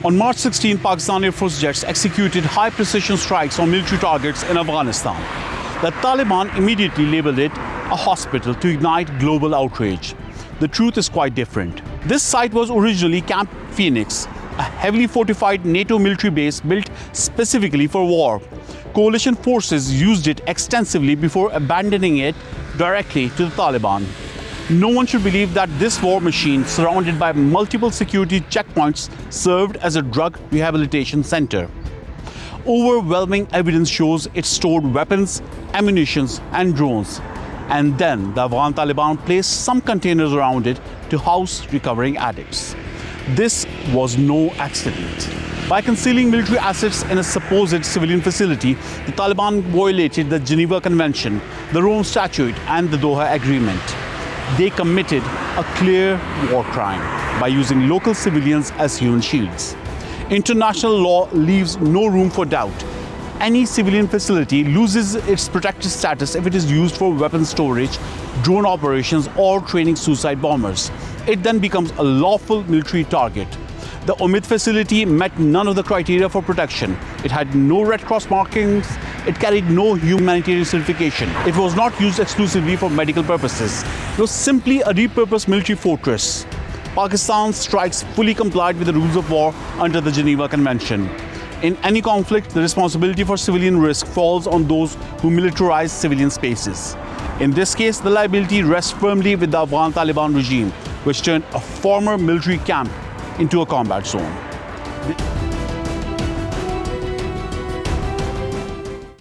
On March 16, Pakistani Air Force jets executed high-precision strikes on military targets in Afghanistan. The Taliban immediately labeled it a hospital to ignite global outrage. The truth is quite different. This site was originally Camp Phoenix, a heavily fortified NATO military base built specifically for war. Coalition forces used it extensively before abandoning it directly to the Taliban. No one should believe that this war machine, surrounded by multiple security checkpoints, served as a drug rehabilitation center. Overwhelming evidence shows it stored weapons, ammunition, and drones. And then the Afghan Taliban placed some containers around it to house recovering addicts. This was no accident. By concealing military assets in a supposed civilian facility, the Taliban violated the Geneva Convention, the Rome Statute, and the Doha Agreement. They committed a clear war crime by using local civilians as human shields. International law leaves no room for doubt. Any civilian facility loses its protected status if it is used for weapons storage, drone operations, or training suicide bombers. It then becomes a lawful military target. The Omid facility met none of the criteria for protection. It had no Red Cross markings. It carried no humanitarian certification. It was not used exclusively for medical purposes. It was simply a repurposed military fortress. Pakistan's strikes fully complied with the rules of war under the Geneva Convention. In any conflict, the responsibility for civilian risk falls on those who militarize civilian spaces. In this case, the liability rests firmly with the Afghan Taliban regime, which turned a former military camp into a combat zone.